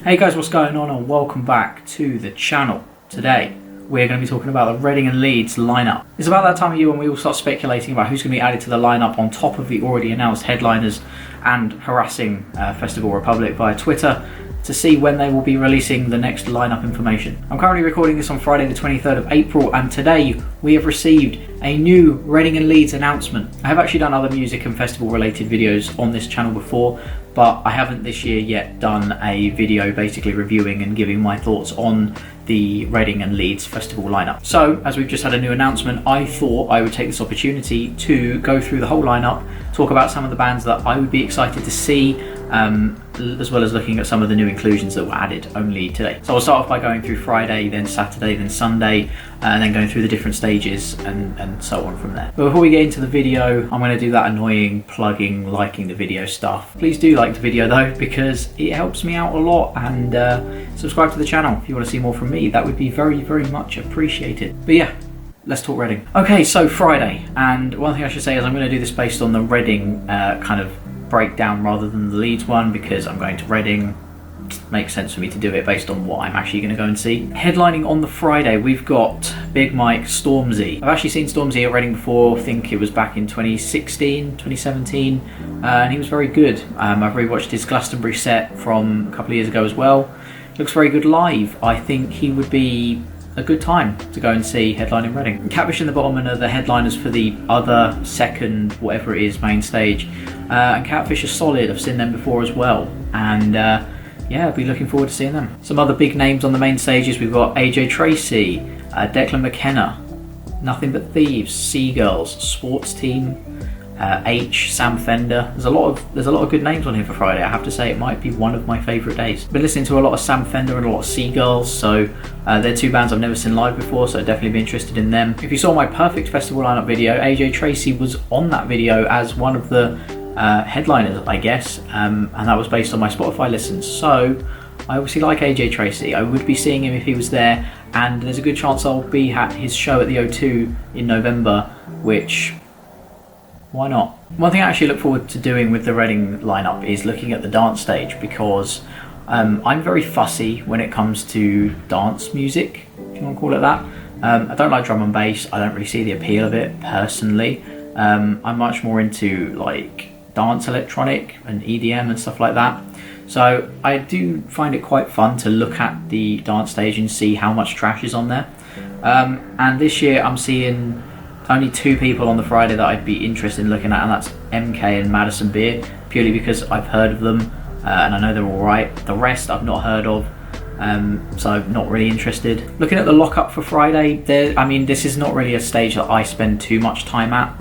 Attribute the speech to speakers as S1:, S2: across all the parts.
S1: Hey guys, what's going on and welcome back to the channel. Today we're going to be talking about the Reading and Leeds lineup. It's about that time of year when we all start speculating about who's going to be added to the lineup on top of the already announced headliners and harassing Festival Republic via Twitter to see when they will be releasing the next lineup information. I'm currently recording this on Friday the 23rd of April and today we have received a new Reading and Leeds announcement. I have actually done other music and festival related videos on this channel before, but I haven't this year yet done a video basically reviewing and giving my thoughts on the Reading and Leeds festival lineup. So, as we've just had a new announcement, I thought I would take this opportunity to go through the whole lineup, talk about some of the bands that I would be excited to see, as well as looking at some of the new inclusions that were added only today. So I'll start off by going through Friday, then Saturday, then Sunday, and then going through the different stages and so on from there. But before we get into the video, I'm going to do that annoying plugging, liking the video stuff. Please do like the video though, because it helps me out a lot, and subscribe to the channel if you want to see more from me. That would be very, very much appreciated. But yeah, let's talk Reading. Okay, so Friday, and one thing I should say is I'm going to do this based on the Reading kind of breakdown rather than the Leeds one, because I'm going to Reading. Makes sense for me to do it based on what I'm actually going to go and see. Headlining on the Friday, we've got Big Mike Stormzy. I've actually seen Stormzy at Reading before. I think it was back in 2016, 2017, and he was very good. I've rewatched his Glastonbury set from a couple of years ago as well. Looks very good live. I think he would be a good time to go and see headlining Reading. Catfish and the Bottom are the headliners for the other second, whatever it is, main stage. And Catfish are solid. I've seen them before as well. And yeah, I'll be looking forward to seeing them. Some other big names on the main stages. We've got AJ Tracy, Declan McKenna, Nothing But Thieves, Seagulls, Sports Team, H, Sam Fender. There's a lot of good names on here for Friday. I have to say it might be one of my favourite days. Been listening to a lot of Sam Fender and a lot of Seagulls, so they're two bands I've never seen live before, so I'd definitely be interested in them. If you saw my perfect festival lineup video, AJ Tracy was on that video as one of the headliners, I guess, and that was based on my Spotify listens. So I obviously like AJ Tracy. I would be seeing him if he was there, and there's a good chance I'll be at his show at the O2 in November, which, why not? One thing I actually look forward to doing with the Reading lineup is looking at the dance stage, because I'm very fussy when it comes to dance music, if you want to call it that. I don't like drum and bass. I don't really see the appeal of it personally. I'm much more into like dance electronic and EDM and stuff like that. So I do find it quite fun to look at the dance stage and see how much trash is on there. And this year I'm seeing only two people on the Friday that I'd be interested in looking at, and that's MK and Madison Beer, purely because I've heard of them and I know they're alright. The rest I've not heard of, so I'm not really interested. Looking at the lockup for Friday, I mean, this is not really a stage that I spend too much time at.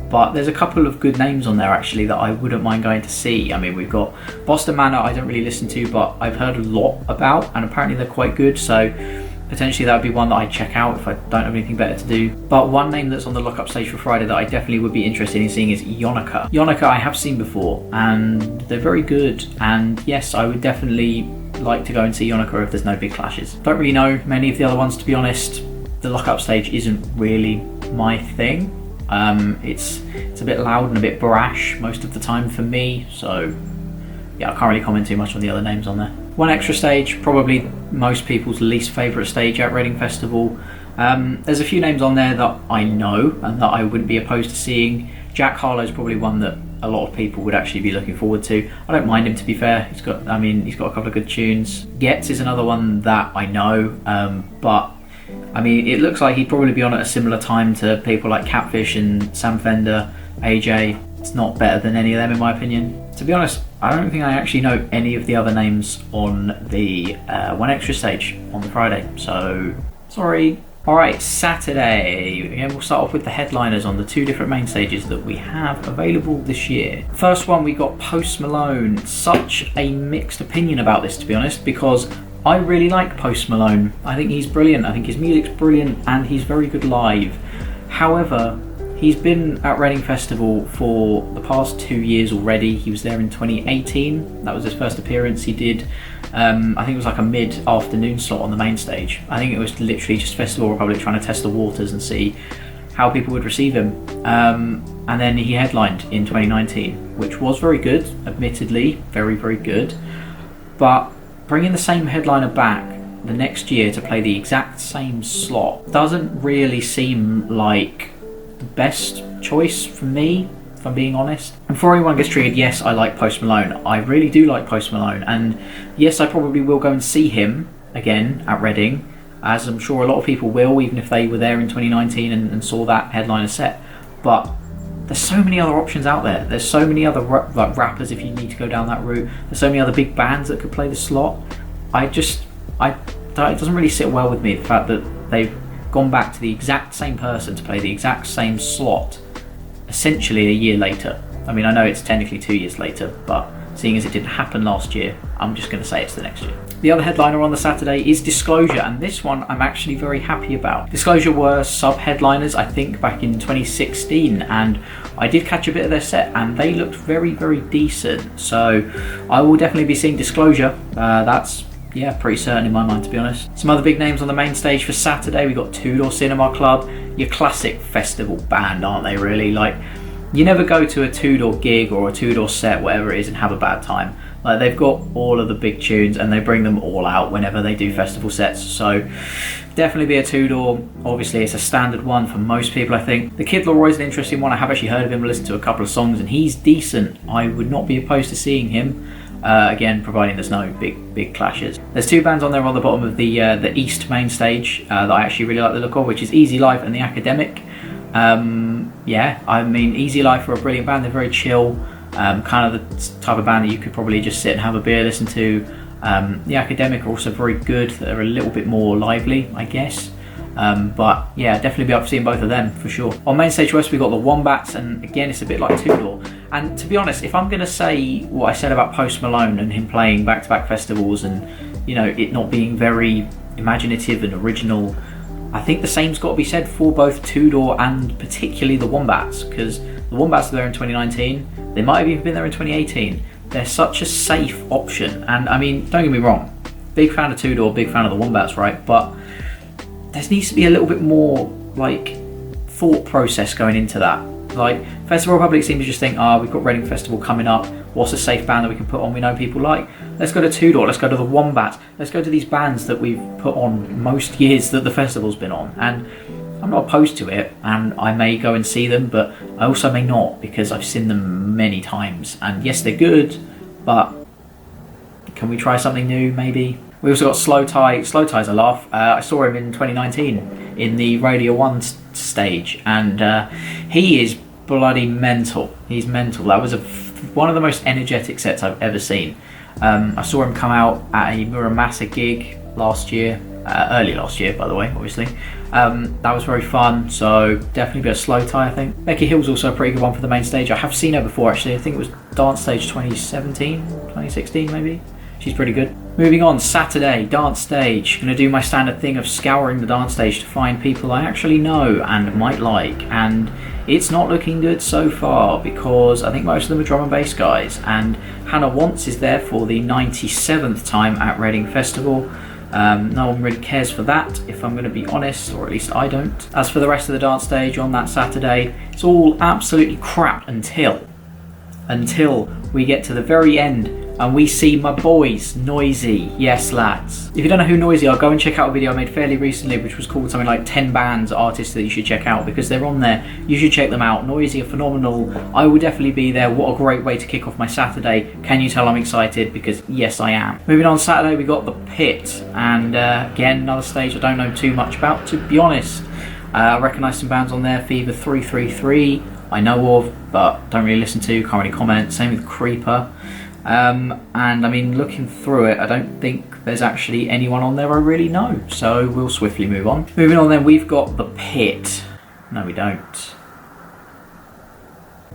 S1: But there's a couple of good names on there actually that I wouldn't mind going to see. I mean, we've got Boston Manor, I don't really listen to, but I've heard a lot about, and apparently they're quite good, so potentially that would be one that I'd check out if I don't have anything better to do. But one name that's on the lockup stage for Friday that I definitely would be interested in seeing is Yonica. Yonica I have seen before, and they're very good, and yes, I would definitely like to go and see Yonica if there's no big clashes. Don't really know many of the other ones, to be honest. The lockup stage isn't really my thing. It's a bit loud and a bit brash most of the time for me, so yeah, I can't really comment too much on the other names on there. One extra stage, probably most people's least favourite stage at Reading Festival. There's a few names on there that I know and that I wouldn't be opposed to seeing. Jack Harlow's probably one that a lot of people would actually be looking forward to. I don't mind him, to be fair. He's got a couple of good tunes. Getz is another one that I know, but I mean, it looks like he'd probably be on at a similar time to people like Catfish and Sam Fender, AJ. It's not better than any of them in my opinion. To be honest, I don't think I actually know any of the other names on the one extra stage on the Friday, so sorry. Alright, Saturday. Again, we'll start off with the headliners on the two different main stages that we have available this year. First one, we got Post Malone. Such a mixed opinion about this, to be honest, because I really like Post Malone. I think he's brilliant. I think his music's brilliant and he's very good live. However, he's been at Reading Festival for the past 2 years already. He was there in 2018. That was his first appearance. He did, I think it was like a mid-afternoon slot on the main stage. I think it was literally just Festival Republic trying to test the waters and see how people would receive him. And then he headlined in 2019, which was very good, admittedly, very, very good. But bringing the same headliner back the next year to play the exact same slot doesn't really seem like the best choice for me, if I'm being honest. And before anyone gets triggered, yes, I like Post Malone. I really do like Post Malone, and yes, I probably will go and see him again at Reading, as I'm sure a lot of people will, even if they were there in 2019 and saw that headliner set. But there's so many other options out there. There's so many other rappers if you need to go down that route. There's so many other big bands that could play the slot. It doesn't really sit well with me, the fact that they've gone back to the exact same person to play the exact same slot essentially a year later. I mean, I know it's technically 2 years later, but seeing as it didn't happen last year, I'm just going to say it's the next year. The other headliner on the Saturday is Disclosure, and this one I'm actually very happy about. Disclosure were sub-headliners, I think, back in 2016, and I did catch a bit of their set, and they looked very, very decent. So I will definitely be seeing Disclosure. That's pretty certain in my mind, to be honest. Some other big names on the main stage for Saturday. We got Two Door Cinema Club, your classic festival band, aren't they? Really, like, you never go to a Two Door gig or a Two Door set, whatever it is, and have a bad time. Like, they've got all of the big tunes and they bring them all out whenever they do festival sets. So definitely be a Two Door. Obviously, it's a standard one for most people, I think. The Kid Leroy's an interesting one. I have actually heard of him, listened to a couple of songs, and he's decent. I would not be opposed to seeing him. Again, providing there's no big clashes. There's two bands on there on the bottom of the East main stage that I actually really like the look of, which is Easy Life and The Academic. I mean, Easy Life are a brilliant band. They're very chill, kind of the type of band that you could probably just sit and have a beer, listen to. The Academic are also very good. They're a little bit more lively, I guess. But yeah, definitely be up for seeing both of them for sure. On main stage west, we got the Wombats, and again, it's a bit like Two Door. And to be honest, if I'm going to say what I said about Post Malone and him playing back-to-back festivals and, you know, it not being very imaginative and original, I think the same's got to be said for both Two Door and particularly the Wombats, because the Wombats were there in 2019. They might have even been there in 2018. They're such a safe option. And I mean, don't get me wrong, big fan of Two Door, big fan of the Wombats, right? But there needs to be a little bit more, like, thought process going into that. Like, Festival Republic seems to just think, we've got Reading Festival coming up, what's a safe band that we can put on we know people like? Let's go to Two Door, let's go to the Wombats, let's go to these bands that we've put on most years that the festival's been on. And I'm not opposed to it, and I may go and see them, but I also may not, because I've seen them many times. And yes, they're good, but can we try something new, maybe? We also got Slow Tie. Slow Tie's a laugh. I saw him in 2019 in the Radio 1 stage, and he is bloody mental. He's mental. That was one of the most energetic sets I've ever seen. I saw him come out at a Muramasa gig last year, early last year, by the way, obviously. That was very fun, so definitely be a Slow Tie, I think. Becky Hill's also a pretty good one for the main stage. I have seen her before, actually. I think it was Dance Stage 2017, 2016, maybe. She's pretty good. Moving on, Saturday, dance stage. Going to do my standard thing of scouring the dance stage to find people I actually know and might like. And it's not looking good so far, because I think most of them are drum and bass guys. And Hannah Wants is there for the 97th time at Reading Festival. No one really cares for that, if I'm going to be honest, or at least I don't. As for the rest of the dance stage on that Saturday, it's all absolutely crap until we get to the very end and we see my boys, Noisy. Yes, lads. If you don't know who Noisy are, go and check out a video I made fairly recently, which was called something like 10 bands, artists that you should check out, because they're on there. You should check them out. Noisy are phenomenal. I will definitely be there. What a great way to kick off my Saturday. Can you tell I'm excited? Because yes, I am. Moving on, Saturday we got The Pit, and again, another stage I don't know too much about, to be honest. I recognise some bands on there. Fever 333 I know of, but don't really listen to, can't really comment. Same with Creeper. And I mean, looking through it, I don't think there's actually anyone on there I really know, so we'll swiftly move on. Moving on then, we've got The Pit. No, we don't.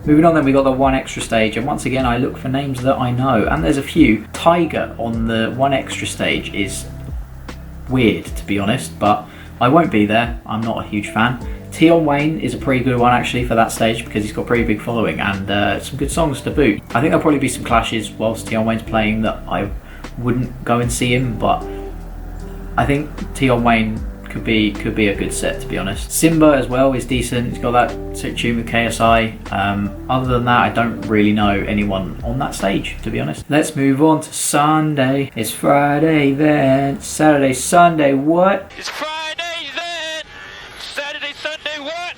S1: Moving on then, we got the One Extra stage, and once again I look for names that I know, and there's a few. Tiger on the One Extra stage is weird, to be honest, but I won't be there. I'm not a huge fan. Tion Wayne is a pretty good one actually for that stage, because he's got a pretty big following and some good songs to boot. I think there'll probably be some clashes whilst Tion Wayne's playing that I wouldn't go and see him, but I think Tion Wayne could be a good set, to be honest. Simba as well is decent. He's got that tune with KSI. Other than that, I don't really know anyone on that stage, to be honest. Let's move on to Sunday. It's Friday then, Saturday, Sunday, what?
S2: It's Friday then, Saturday, Sunday, what?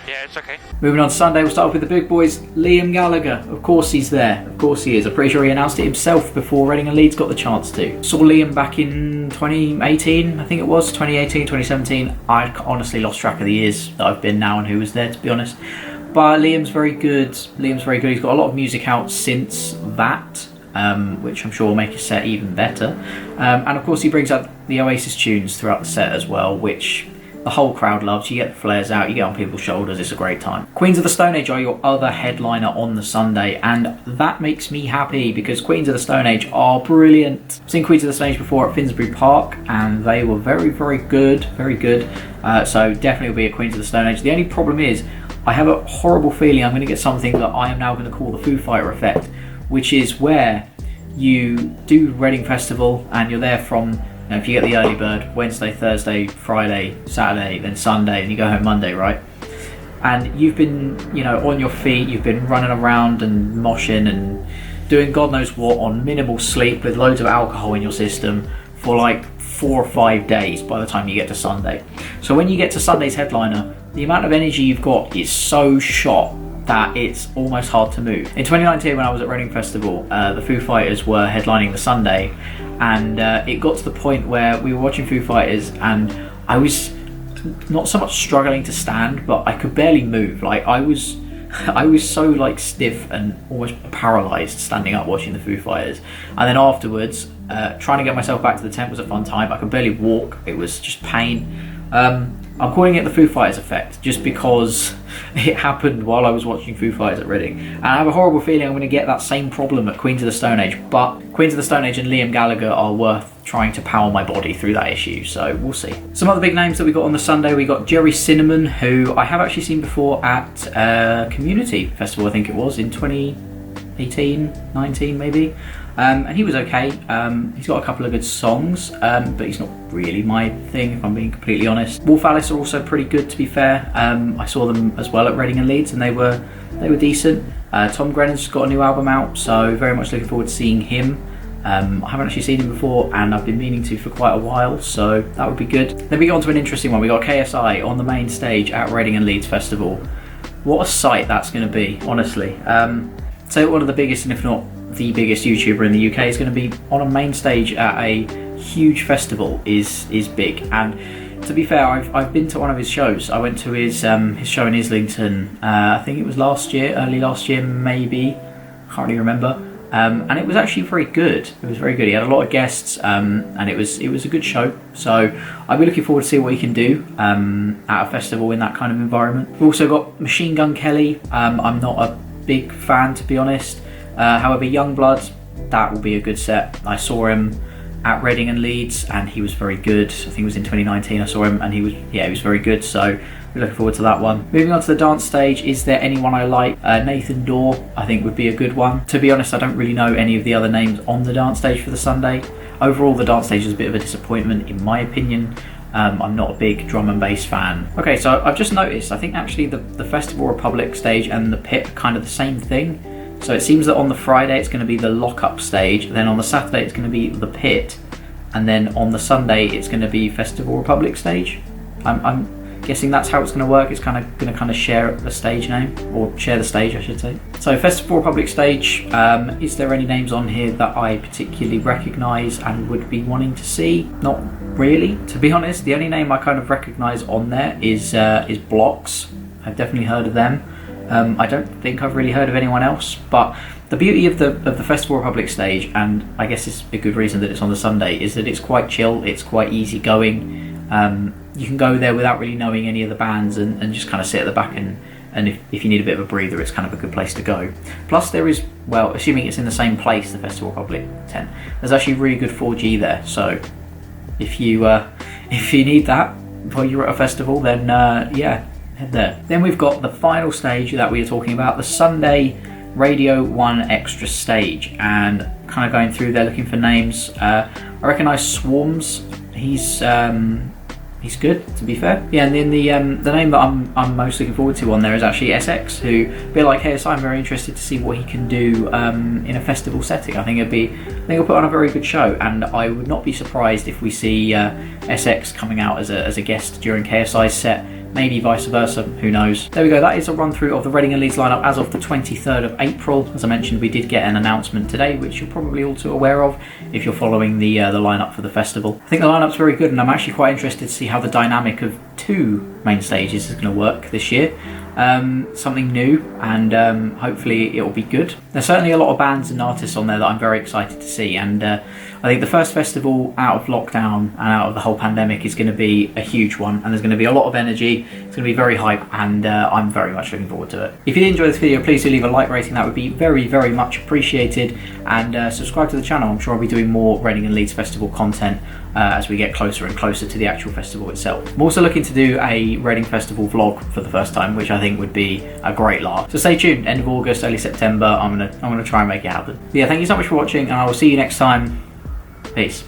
S2: Yeah, it's okay.
S1: Moving on to Sunday, we'll start off with the big boys. Liam Gallagher, of course he's there. Of course he is. I'm pretty sure he announced it himself before Reading and Leeds got the chance to. Saw Liam back in 2018, I think it was, 2018, 2017. I honestly lost track of the years that I've been now and who was there, to be honest. But Liam's very good. Liam's very good. He's got a lot of music out since that, which I'm sure will make his set even better. And of course he brings out the Oasis tunes throughout the set as well, which the whole crowd loves. You get the flares out, you get on people's shoulders, it's a great time. Queens of the Stone Age are your other headliner on the Sunday, and that makes me happy because Queens of the Stone Age are brilliant. I've seen Queens of the Stone Age before at Finsbury Park and they were very, very good, very good. So definitely will be at Queens of the Stone Age. The only problem is I have a horrible feeling I'm going to get something that I am now going to call the Foo Fighter effect, which is where you do Reading Festival and you're there from, if you get the early bird, Wednesday, Thursday, Friday, Saturday, then Sunday, and you go home Monday, right? And you've been, on your feet, you've been running around and moshing and doing God knows what on minimal sleep with loads of alcohol in your system for like 4 or 5 days by the time you get to Sunday. So when you get to Sunday's headliner, the amount of energy you've got is so shot that it's almost hard to move. In 2019, when I was at Reading Festival, the Foo Fighters were headlining the Sunday, and it got to the point where we were watching Foo Fighters and I was not so much struggling to stand, but I could barely move. Like I was so like stiff and almost paralysed standing up watching the Foo Fighters. And then afterwards, trying to get myself back to the tent was a fun time. I could barely walk, it was just pain. I'm calling it the Foo Fighters effect just because it happened while I was watching Foo Fighters at Reading. And I have a horrible feeling I'm going to get that same problem at Queens of the Stone Age, but Queens of the Stone Age and Liam Gallagher are worth trying to power my body through that issue, so we'll see. Some other big names that we got on the Sunday, we got Jerry Cinnamon, who I have actually seen before at Community Festival, I think it was, in 2018, 19 maybe. And he was okay. He's got a couple of good songs, but he's not really my thing, if I'm being completely honest. Wolf Alice are also pretty good, to be fair. I saw them as well at Reading and Leeds, and they were decent. Tom Grennan's just got a new album out, so very much looking forward to seeing him. I haven't actually seen him before, and I've been meaning to for quite a while, so that would be good. Then we go on to an interesting one. We got KSI on the main stage at Reading and Leeds Festival. What a sight that's going to be, honestly. So one of the biggest, and if not the biggest YouTuber in the UK is going to be on a main stage at a huge festival is big. And to be fair, I've been to one of his shows. I went to his show in Islington, I think it was early last year maybe, can't really remember. And it was actually very good. It was very good. He had a lot of guests, and it was a good show. So I'll be looking forward to see what he can do at a festival in that kind of environment. We've also got Machine Gun Kelly. I'm not a big fan, to be honest. However, Youngblood, that will be a good set. I saw him at Reading and Leeds, and he was very good. I think it was in 2019 I saw him, and he was very good. So we're looking forward to that one. Moving on to the dance stage, is there anyone I like? Nathan Dorr, I think, would be a good one. To be honest, I don't really know any of the other names on the dance stage for the Sunday. Overall, the dance stage is a bit of a disappointment, in my opinion. I'm not a big drum and bass fan. Okay, so I've just noticed, I think actually the Festival Republic stage and the pit are kind of the same thing. So it seems that on the Friday it's going to be the lock-up stage, then on the Saturday it's going to be the pit, and then on the Sunday it's going to be Festival Republic stage. I'm guessing that's how it's going to work. It's going to share the stage name, or share the stage I should say. So Festival Republic stage, is there any names on here that I particularly recognise and would be wanting to see? Not really, to be honest. The only name I kind of recognise on there is Blocks. I've definitely heard of them. I don't think I've really heard of anyone else, but the beauty of the Festival Republic stage, and I guess it's a good reason that it's on the Sunday, is that it's quite chill, it's quite easy going. You can go there without really knowing any of the bands and just kind of sit at the back, and if you need a bit of a breather, it's kind of a good place to go. Plus there is, well, assuming it's in the same place, the Festival Republic tent, there's actually really good 4G there, so if you need that while you're at a festival, then yeah, head there. Then we've got the final stage that we are talking about, the Sunday Radio 1 Extra stage, and kind of going through there looking for names. I recognise Swarms, he's good, to be fair. Yeah, and then the name that I'm most looking forward to on there is actually SX, who, a bit like KSI, I'm very interested to see what he can do in a festival setting. I think he'll put on a very good show, and I would not be surprised if we see SX coming out as a guest during KSI's set. Maybe vice versa, who knows. There we go, that is a run through of the Reading and Leeds lineup as of the 23rd of April. As I mentioned, we did get an announcement today, which you're probably all too aware of if you're following the lineup for the festival. I think the lineup's very good, and I'm actually quite interested to see how the dynamic of 2 main stages is going to work this year. Something new, and hopefully it will be good. There's certainly a lot of bands and artists on there that I'm very excited to see, and I think the first festival out of lockdown and out of the whole pandemic is going to be a huge one, and there's going to be a lot of energy. It's going to be very hype, and I'm very much looking forward to it. If you did enjoy this video, please do leave a like rating. That would be very, very much appreciated, and subscribe to the channel. I'm sure I'll be doing more Reading and Leeds Festival content as we get closer and closer to the actual festival itself. I'm also looking to do a Reading Festival vlog for the first time, which I think would be a great lark. So stay tuned, end of August, early September, I'm gonna try and make it happen. But yeah, thank you so much for watching, and I will see you next time. Peace.